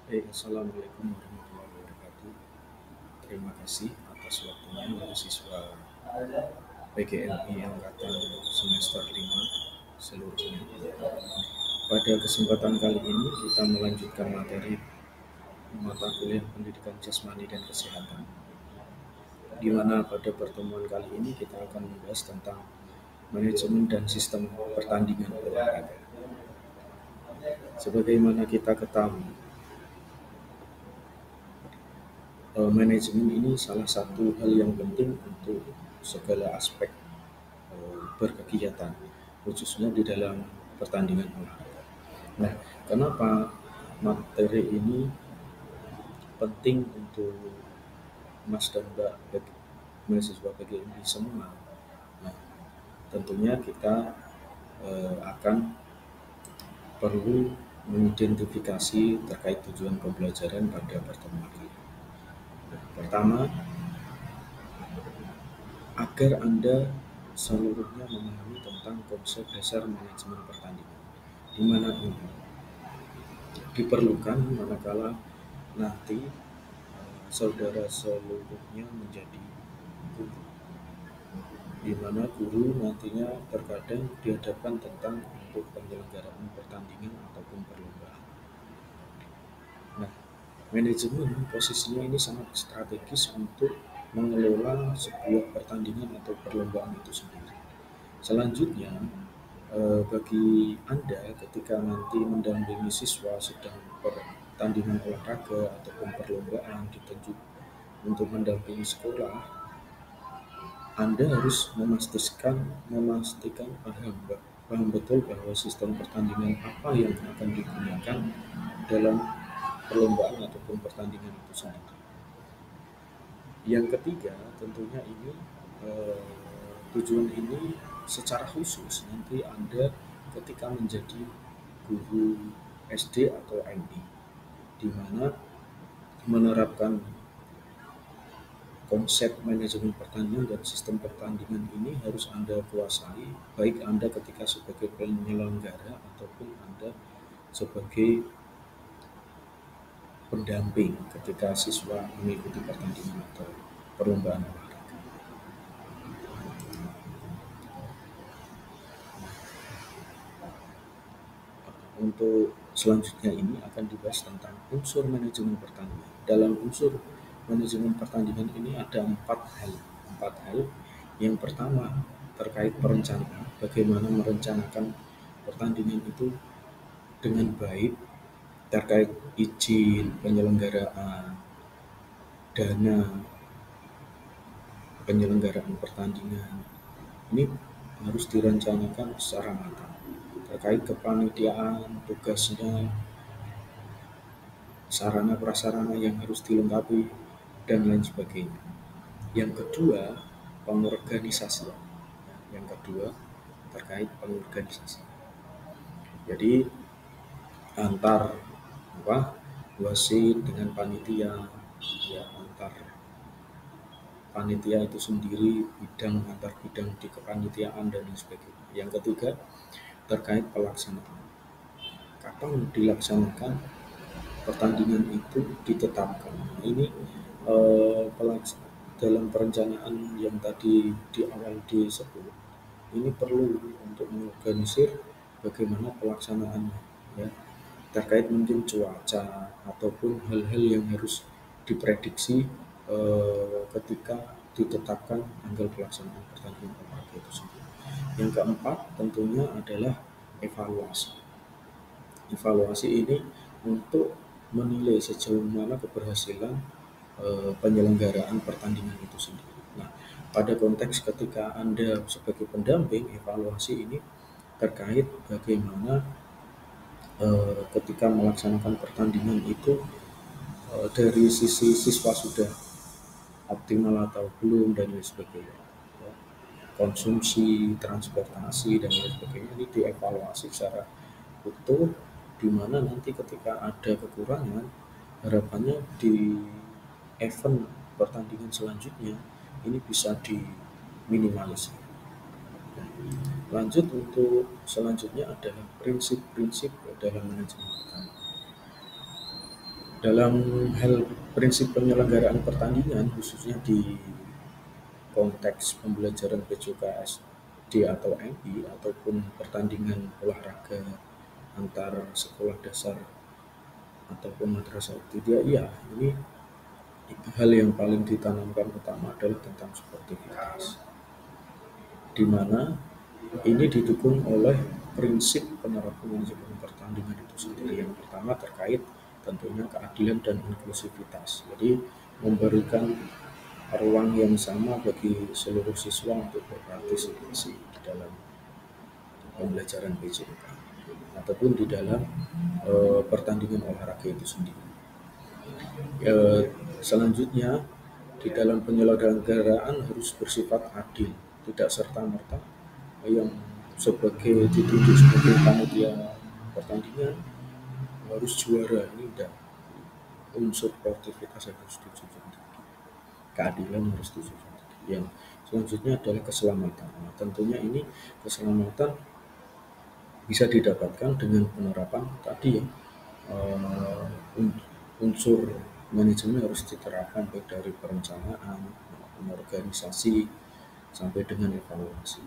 Assalamualaikum warahmatullahi wabarakatuh. Terima kasih atas waktunya mahasiswa PGMI Angkatan semester 5 seluruhnya. Pada kesempatan kali ini kita melanjutkan materi mata kuliah pendidikan jasmani dan kesehatan, di mana pada pertemuan kali ini kita akan membahas tentang manajemen dan sistem pertandingan olahraga. Sebagaimana kita ketahui, manajemen ini salah satu hal yang penting untuk segala aspek berkegiatan, khususnya di dalam pertandingan olahraga. Nah, kenapa materi ini penting untuk Mas dan Mbak mahasiswa PGMI semua? Nah, tentunya kita akan perlu mengidentifikasi terkait tujuan pembelajaran pada pertemuan ini. Pertama, agar Anda seluruhnya memahami tentang konsep dasar manajemen pertandingan, di mana ini diperlukan manakala nanti saudara seluruhnya menjadi guru, di mana guru nantinya terkadang dihadapkan tentang untuk penyelenggaraan pertandingan ataupun perlombaan. Nah, manajemen posisinya ini sangat strategis untuk mengelola sebuah pertandingan atau perlombaan itu sendiri. Selanjutnya, bagi Anda ketika nanti mendampingi siswa sedang pertandingan olahraga ataupun perlombaan dituju untuk mendampingi sekolah, Anda harus memastikan paham betul bahwa sistem pertandingan apa yang akan digunakan dalam perlombaan ataupun pertandingan itu sendiri. Yang ketiga, tentunya ini eh, tujuan ini secara khusus nanti Anda ketika menjadi guru SD atau MI, di mana menerapkan konsep manajemen pertandingan dan sistem pertandingan ini harus Anda kuasai, baik Anda ketika sebagai penyelenggara ataupun Anda sebagai pendamping ketika siswa mengikuti pertandingan atau perlombaan olahraga. Untuk selanjutnya ini akan dibahas tentang unsur manajemen pertandingan. Dalam unsur manajemen pertandingan ini ada empat hal. Empat hal. Yang pertama terkait perencanaan, bagaimana merencanakan pertandingan itu dengan baik, terkait izin penyelenggaraan, dana penyelenggaraan pertandingan. Ini harus direncanakan secara matang. Terkait kepanitiaan, tugasnya, sarana prasarana yang harus dilengkapi, dan lain sebagainya. Yang kedua, pengorganisasian. Yang kedua, terkait pengorganisasian. Jadi antar wasit dengan panitia, ya antar panitia itu sendiri, antar bidang di kepanitiaan dan lain sebagainya. Yang ketiga, terkait pelaksanaan. Kapan dilaksanakan pertandingan itu ditetapkan. Nah, ini dalam perencanaan yang tadi di awal disebut, ini perlu untuk mengorganisir bagaimana pelaksanaannya, ya, terkait mungkin cuaca ataupun hal-hal yang harus diprediksi ketika ditetapkan tanggal pelaksanaan pertandingan olahraga itu sendiri. Yang keempat tentunya adalah evaluasi. Evaluasi ini untuk menilai sejauh mana keberhasilan penyelenggaraan pertandingan itu sendiri. Nah, pada konteks ketika Anda sebagai pendamping, evaluasi ini terkait bagaimana ketika melaksanakan pertandingan itu dari sisi siswa sudah optimal atau belum dan lain sebagainya. Ya. Konsumsi, transportasi dan lain sebagainya ini dievaluasi secara utuh, di mana nanti ketika ada kekurangan, harapannya di event pertandingan selanjutnya ini bisa diminimalisir. Lanjut untuk selanjutnya adalah prinsip-prinsip dalam manajemen pertandingan. Dalam hal prinsip penyelenggaraan pertandingan, khususnya di konteks pembelajaran PJKSD atau MI ataupun pertandingan olahraga antar sekolah dasar ataupun madrasah ibtidaiyah, ya ini hal yang paling ditanamkan utama adalah tentang sportivitas, di mana ini didukung oleh prinsip penerapan manajemen pertandingan itu sendiri. Yang pertama terkait tentunya keadilan dan inklusivitas. Jadi memberikan ruang yang sama bagi seluruh siswa untuk berpartisipasi di dalam pembelajaran PJK ataupun di dalam pertandingan olahraga itu sendiri. Selanjutnya di dalam penyelenggaraan harus bersifat adil, tidak serta-merta yang sebagai ditunjuk sebagai panitia pertandingan harus juara, ini tidak. Unsur sportivitas harus dijunjung tinggi, keadilan harus dijunjung tinggi. Yang selanjutnya adalah keselamatan. Nah, tentunya ini keselamatan bisa didapatkan dengan penerapan tadi ya, unsur manajemen harus diterapkan baik dari perencanaan, organisasi sampai dengan evaluasi.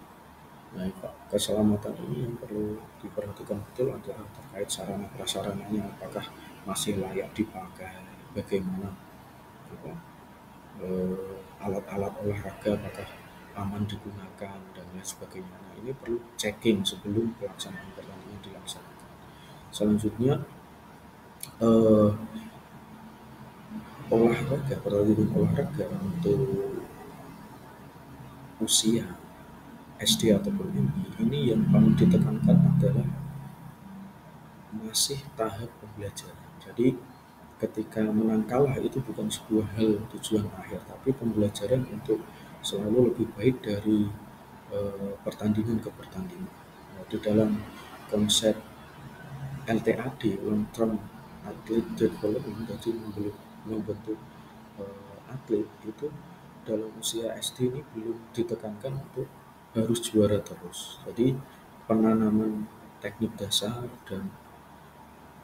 Nah, keselamatan ini yang perlu diperhatikan betul adalah terkait sarana prasarananya, apakah masih layak dipakai, bagaimana apa, alat-alat olahraga apakah aman digunakan dan lain sebagainya. Nah, ini perlu checking sebelum pelaksanaan pertandingan dilaksanakan. Selanjutnya pertandingan olahraga untuk usia SD ataupun MI ini yang paling ditekankan adalah masih tahap pembelajaran. Jadi ketika menang kalah itu bukan sebuah hal tujuan akhir, tapi pembelajaran untuk selalu lebih baik dari pertandingan ke pertandingan. Nah, di dalam konsep LTAD, long term athlete development, jadi membentuk atlet itu dalam usia SD ini belum ditekankan untuk harus juara terus. Jadi penanaman teknik dasar dan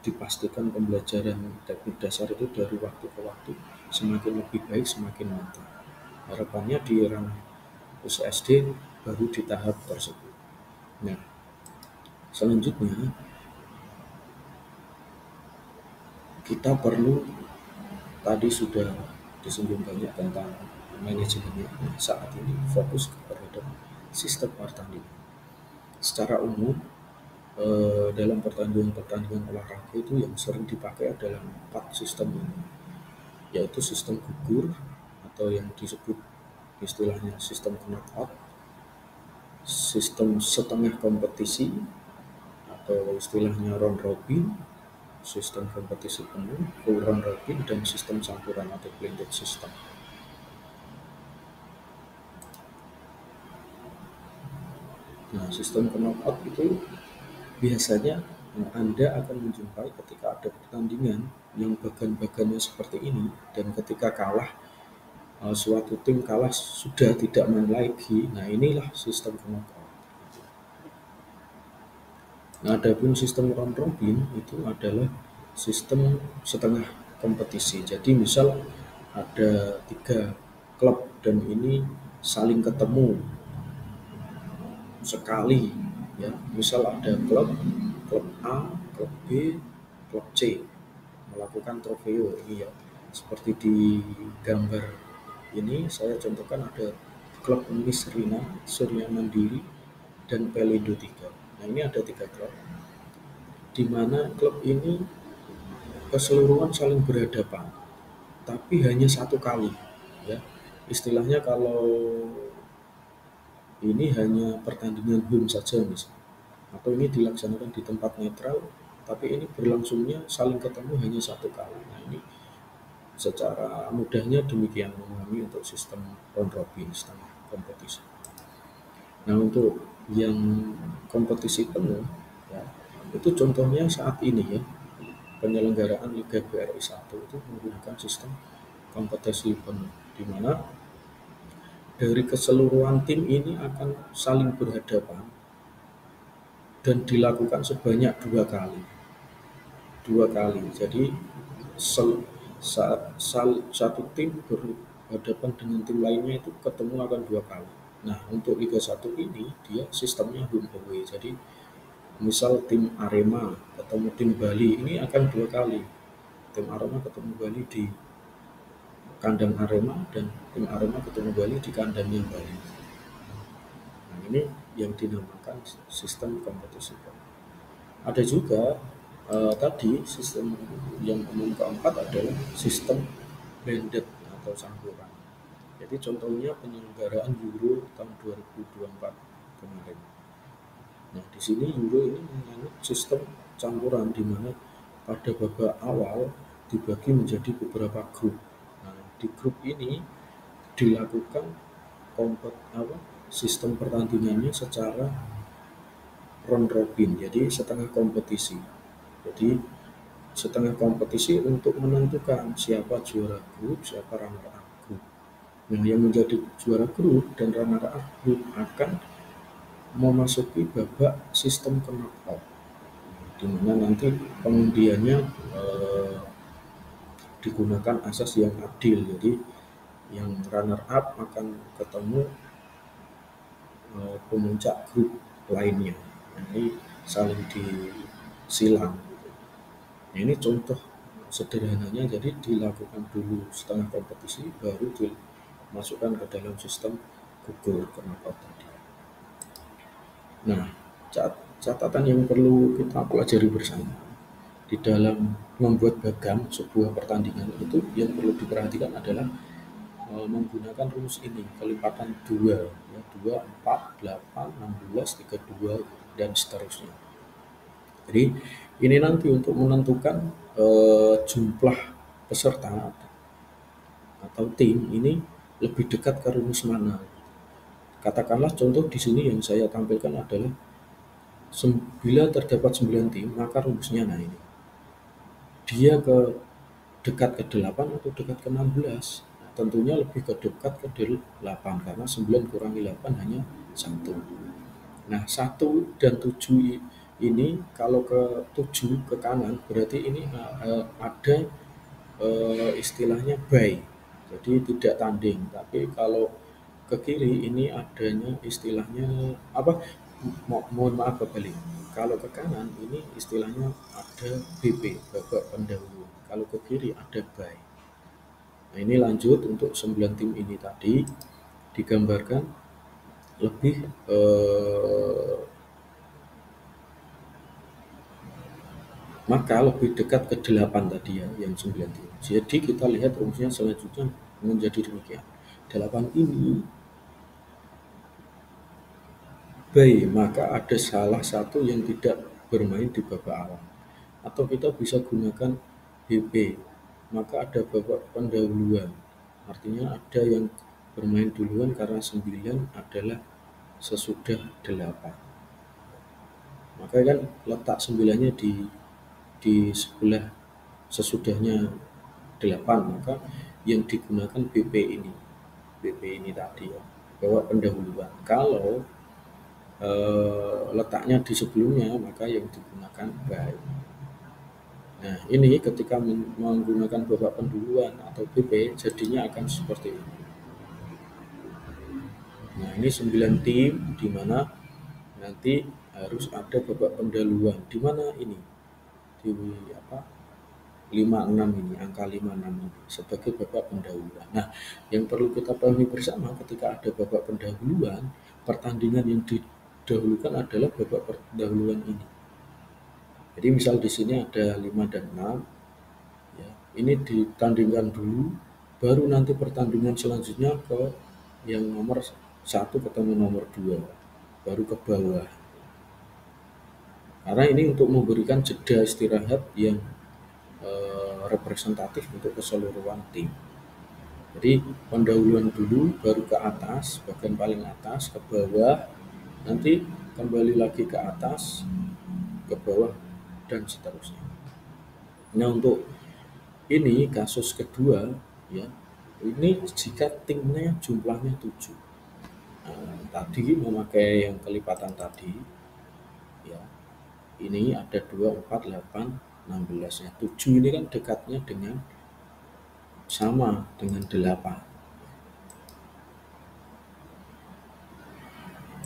dipastikan pembelajaran teknik dasar itu dari waktu ke waktu semakin lebih baik, semakin mantap. Harapannya di ranah usia SD baru di tahap tersebut. Nah, selanjutnya kita perlu, tadi sudah disinggung banyak tentang manajemennya. Saat ini fokus kepada sistem pertandingan. Secara umum dalam pertandingan olahraga itu yang sering dipakai adalah 4 sistem ini, yaitu sistem gugur atau yang disebut istilahnya sistem knockout, sistem setengah kompetisi atau istilahnya round robin, sistem kompetisi penuh, full round robin, dan sistem campuran atau blended system. Nah, sistem knockout itu biasanya Anda akan menjumpai ketika ada pertandingan yang bagan-bagannya seperti ini, dan ketika kalah, suatu tim kalah sudah tidak main lagi. Nah, inilah sistem knockout. Nah, adapun sistem round robin itu adalah sistem setengah kompetisi. Jadi misal ada 3 klub dan ini saling ketemu sekali ya. Misal ada klub A, klub B, klub C melakukan trofeo ini ya. Seperti di gambar ini saya contohkan ada klub Unis Rina, Surya Mandiri, dan Pelindo 3. Nah, ini ada 3 klub di mana klub ini keseluruhan saling berhadapan, tapi hanya 1 kali ya. Istilahnya kalau ini hanya pertandingan home saja misalnya, atau ini dilaksanakan di tempat netral, tapi ini berlangsungnya saling ketemu hanya 1 kali. Nah, ini secara mudahnya demikian memahami untuk sistem round robin setengah kompetisi. Nah, untuk yang kompetisi penuh ya, itu contohnya saat ini ya, penyelenggaraan Liga BRI 1 itu menggunakan sistem kompetisi penuh, di mana dari keseluruhan tim ini akan saling berhadapan dan dilakukan sebanyak 2 kali. 2 kali. Jadi satu tim berhadapan dengan tim lainnya itu ketemu akan 2 kali. Nah, untuk Liga 1 ini dia sistemnya home away. Jadi misal tim Arema ketemu tim Bali ini akan 2 kali. Tim Arema ketemu Bali di kandang Arema dan tim Arema ketemu Bali di kandangnya Bali. Nah, ini yang dinamakan sistem kompetisi. Ada juga tadi sistem yang umum keempat adalah sistem blended atau campuran. Jadi contohnya penyelenggaraan Euro tahun 2024 kemarin. Nah, di sini Euro ini menganut sistem campuran di mana pada babak awal dibagi menjadi beberapa grup. Nah, di grup ini dilakukan sistem pertandingannya secara round robin, jadi setengah kompetisi. Jadi setengah kompetisi untuk menentukan siapa juara grup, siapa runner up grup. Nah, yang menjadi juara grup dan runner up grup akan memasuki babak sistem knockout, di mana nanti pengundiannya digunakan asas yang adil. Jadi yang runner up akan ketemu pemuncak grup lainnya. Nah, ini saling disilang. Nah, ini contoh sederhananya. Jadi dilakukan dulu setengah kompetisi, baru dimasukkan ke dalam sistem gugur knockout tadi. Nah, catatan yang perlu kita pelajari bersama di dalam membuat bagam sebuah pertandingan itu yang perlu diperhatikan adalah menggunakan rumus ini, kelipatan 2, ya, 2, 4, 8, 16, 32, dan seterusnya. Jadi ini nanti untuk menentukan jumlah peserta atau tim ini lebih dekat ke rumus mana. Katakanlah contoh di sini yang saya tampilkan adalah bila terdapat 9 tim, maka rumusnya nah ini. Dia dekat ke 8 atau dekat ke 16. Nah, tentunya lebih dekat ke 8 karena 9 kurangi 8 hanya 1. Nah, 1 dan 7 ini kalau ke 7 ke kanan berarti ini ada istilahnya bye. Jadi tidak tanding. Tapi kalau ke kiri ini adanya istilahnya apa? Mohon maaf kembali. Kalau ke kanan ini istilahnya ada BP, babak pendahulu. Kalau ke kiri ada bye. Nah, ini lanjut untuk 9 tim ini tadi digambarkan lebih maka lebih dekat ke 8 tadi ya, yang 9 tim. Jadi kita lihat rumusnya selanjutnya menjadi demikian. 8 ini baik, maka ada salah satu yang tidak bermain di babak awal. Atau kita bisa gunakan BP, maka ada babak pendahuluan. Artinya ada yang bermain duluan karena 9 adalah sesudah 8. Maka kan letak 9-nya di sebelah sesudahnya 8, maka yang digunakan BP ini tadi ya, babak pendahuluan. Kalau letaknya di sebelumnya, maka yang digunakan baik. Nah, ini ketika menggunakan babak pendahuluan atau BP jadinya akan seperti ini. Nah, ini 9 tim di mana nanti harus ada babak pendahuluan. Di mana ini? Di 56 ini, angka 56 ini sebagai babak pendahuluan. Nah, yang perlu kita pahami bersama ketika ada babak pendahuluan, pertandingan yang didahulukan adalah babak pendahuluan ini. Jadi misal di sini ada 5 dan 6, ya, ini ditandingkan dulu, baru nanti pertandingan selanjutnya ke yang nomor 1 ketemu nomor 2, baru ke bawah. Karena ini untuk memberikan jeda istirahat yang representatif untuk keseluruhan tim. Jadi pendahuluan dulu, baru ke atas, bagian paling atas, ke bawah, nanti kembali lagi ke atas, ke bawah, dan seterusnya. Nah, untuk ini kasus kedua, ya, ini jika timnya jumlahnya 7. Nah, tadi memakai yang kelipatan tadi, ya, ini ada 2, 4, 8, 16 ya. 7 ini kan dekatnya dengan sama dengan 8.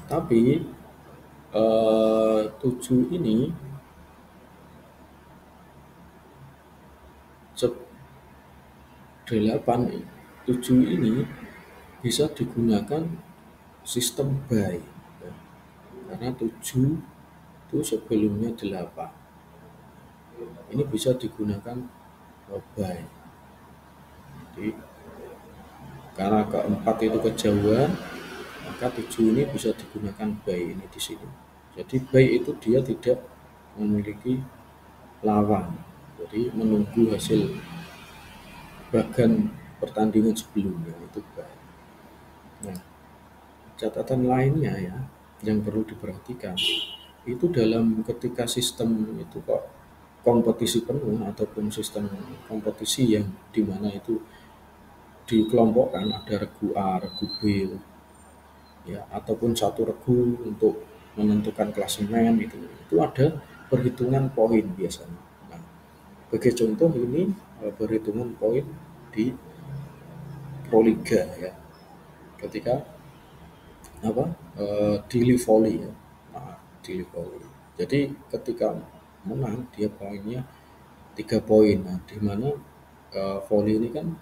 Tapi 7 ini 8 7 ini bisa digunakan sistem by ya. Karena 7 itu sebelumnya 8. Ini bisa digunakan by. Jadi karena keempat itu kejauhan, maka 7 ini bisa digunakan by ini di sini. Jadi by itu dia tidak memiliki lawan. Jadi menunggu hasil bagan pertandingan sebelumnya itu by. Nah, catatan lainnya ya yang perlu diperhatikan itu dalam ketika sistem itu kok kompetisi penuh ataupun sistem kompetisi yang dimana itu dikelompokkan ada regu A, regu B ya ataupun satu regu untuk menentukan klasemen itu ada perhitungan poin biasanya. Nah, sebagai contoh ini perhitungan poin di Proliga ya ketika di Livoli ya. Nah, di Livoli. Jadi ketika menang dia poinnya 3 poin. Nah, di mana volley ini kan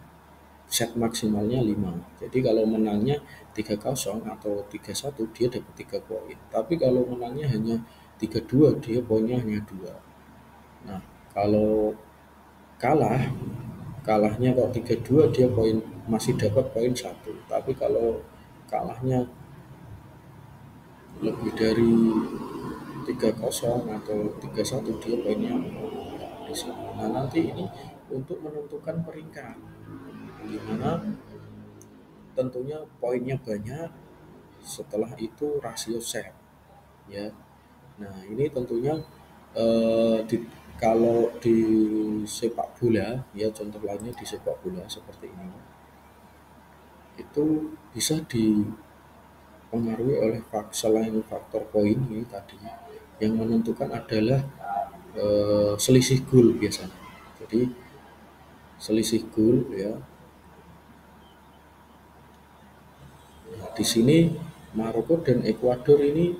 set maksimalnya 5. Jadi kalau menangnya 3-0 atau 3-1 dia dapat 3 poin. Tapi kalau menangnya hanya 3-2 dia poinnya hanya 2. Nah, kalau kalahnya kok 3-2 dia poin masih dapat poin 1. Tapi kalau kalahnya lebih dari 3-0 atau 3-1 dia poinnya di sini. Nah, nanti ini untuk menentukan peringkat di mana tentunya poinnya banyak, setelah itu rasio set ya. Nah, ini tentunya kalau di sepak bola ya, contoh lainnya di sepak bola seperti ini itu bisa dipengaruhi oleh selain faktor poin ini tadi yang menentukan adalah selisih gol biasanya. Jadi selisih gol ya. Nah, di sini Maroko dan Ekuador ini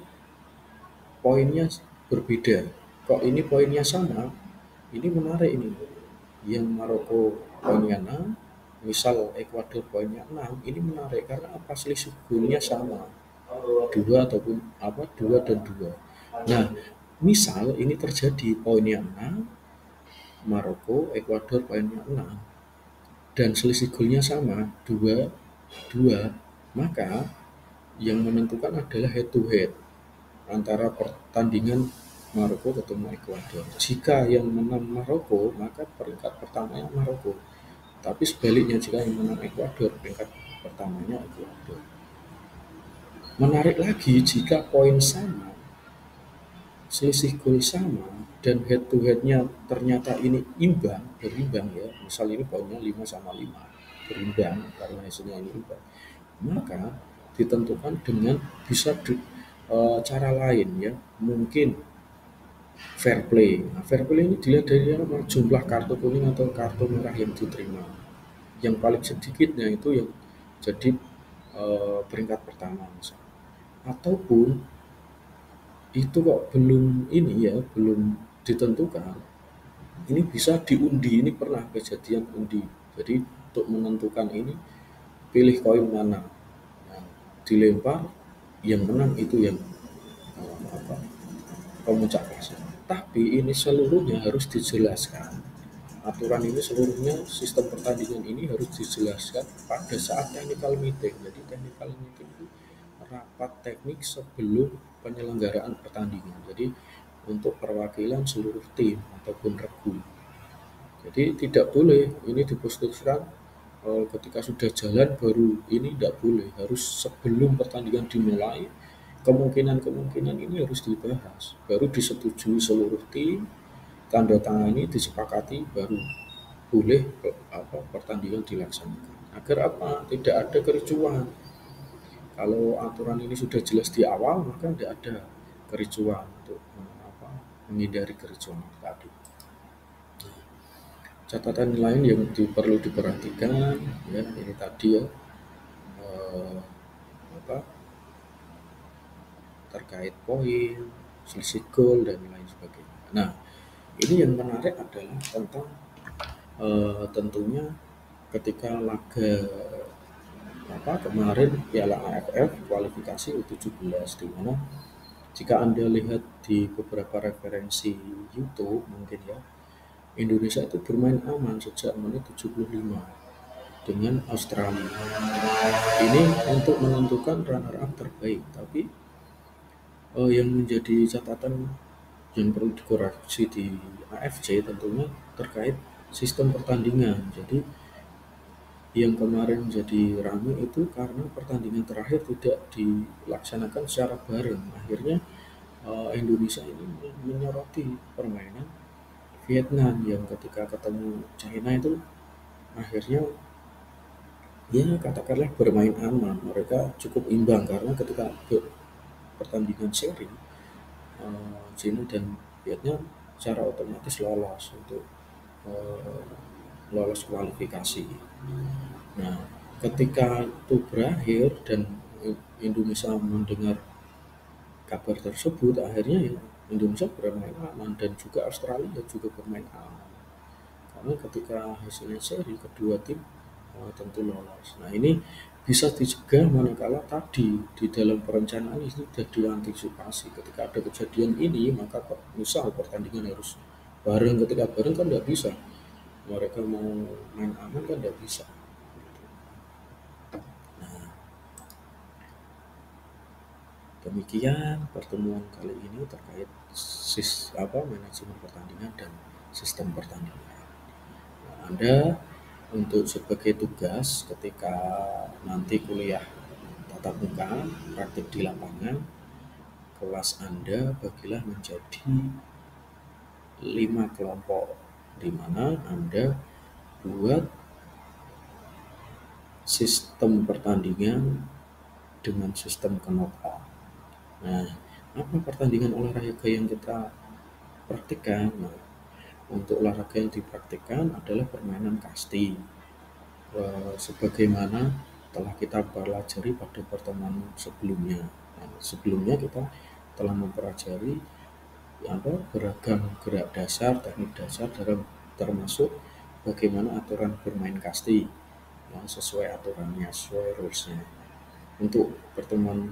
poinnya berbeda. Kok ini poinnya sama? Ini menarik ini. Yang Maroko poinnya 6, misal Ekuador poinnya 6, ini menarik karena apa? Selisih golnya sama. 2 ataupun 2 dan 2. Nah, misal ini terjadi poinnya 6, Maroko, Ekuador poinnya 6 dan selisih golnya sama 2, 2, maka yang menentukan adalah head to head antara pertandingan Maroko ketemu Ekuador. Jika yang menang Maroko, maka peringkat pertamanya Maroko. Tapi sebaliknya jika yang menang Ekuador, peringkat pertamanya Ekuador. Menarik lagi jika poin sama, selisih gol sama, dan head to headnya ternyata ini berimbang ya. Misal ini poinnya 5-5, berimbang karena hasilnya ini imbang. Maka ditentukan dengan bisa cara lain ya, mungkin fair play. Nah, fair play ini dilihat dari jumlah kartu kuning atau kartu merah yang diterima. Yang paling sedikitnya itu yang jadi peringkat pertama misalnya. Ataupun itu kok belum ditentukan. Ini bisa diundi, ini pernah kejadian undi. Jadi untuk menentukan ini pilih koin mana. Nah, dilempar yang menang itu yang pemuncak klasemen. Tapi ini seluruhnya harus dijelaskan. Aturan ini seluruhnya, sistem pertandingan ini harus dijelaskan pada saat technical meeting. Jadi technical meeting itu rapat teknik sebelum penyelenggaraan pertandingan. Jadi untuk perwakilan seluruh tim ataupun regu. Jadi tidak boleh ini diputuskan ketika sudah jalan baru ini tidak boleh. Harus sebelum pertandingan dimulai kemungkinan ini harus dibahas, baru disetujui seluruh tim, tanda tangani, disepakati, baru boleh pertandingan dilaksanakan. Agar apa? Tidak ada kericuhan. Kalau aturan ini sudah jelas di awal, maka tidak ada kericuhan untuk menghindari kericuhan tadi. Catatan lain yang perlu diperhatikan ya ini tadi ya, eh, apa terkait poin, selisih gol dan lain sebagainya. Nah, ini yang menarik adalah tentang tentunya ketika laga kemarin Piala AFF kualifikasi U17, di mana jika Anda lihat di beberapa referensi YouTube mungkin ya, Indonesia itu bermain aman sejak menit 75 dengan Australia. Ini untuk menentukan runner up terbaik, tapi yang menjadi catatan yang perlu dikoreksi di AFC tentunya terkait sistem pertandingan. Jadi yang kemarin jadi ramai itu karena pertandingan terakhir tidak dilaksanakan secara bareng. Akhirnya Indonesia ini menyoroti permainan Vietnam yang ketika ketemu China itu akhirnya ya katakanlah bermain aman. Mereka cukup imbang karena ketika pertandingan seri China dan Vietnam secara otomatis lolos untuk eh, lolos kualifikasi. Nah, ketika itu berakhir dan Indonesia mendengar kabar tersebut, akhirnya ya Indonesia bermain aman dan juga Australia juga bermain aman. Karena ketika hasilnya seri kedua tim tentu lolos. Nah ini bisa dicegah manakala tadi di dalam perencanaan itu sudah diantisipasi. Ketika ada kejadian ini maka misal pertandingan harus bareng, ketika bareng kan tidak bisa. Mereka mau main aman kan tidak bisa. Nah, demikian pertemuan kali ini terkait manajemen pertandingan dan sistem pertandingan. Nah, Anda untuk sebagai tugas ketika nanti kuliah tatap muka, praktik di lapangan, kelas Anda bagilah menjadi 5 kelompok, di mana Anda buat sistem pertandingan dengan sistem knockout. Nah, apa pertandingan olahraga yang kita praktikkan? Nah, untuk olahraga yang dipraktikkan adalah permainan kasti. Sebagaimana telah kita pelajari pada pertemuan sebelumnya. Nah, sebelumnya kita telah mempelajari beragam gerak dasar, teknik dasar dalam termasuk bagaimana aturan bermain kasti yang sesuai aturannya, sesuai rules-nya. Untuk pertemuan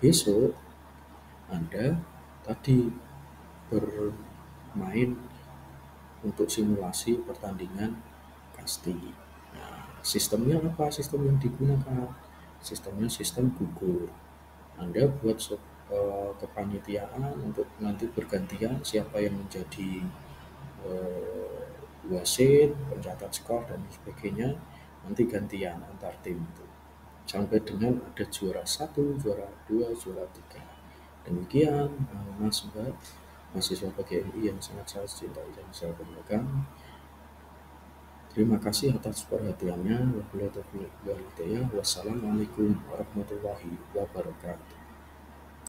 besok, Anda tadi bermain untuk simulasi pertandingan kasti. Nah, sistemnya apa? Sistem yang digunakan? Sistemnya sistem gugur. Anda buat kepanitiaan untuk nanti bergantian siapa yang menjadi wasit, pencatat skor dan sebagainya. Nanti gantian antar tim itu. Sampai dengan ada juara 1, juara 2, juara 3. Demikian Mas Mbak, mahasiswa PGMI yang sangat saya cintai dan saya banggakan. Terima kasih atas perhatiannya. Wassalamualaikum warahmatullahi wabarakatuh.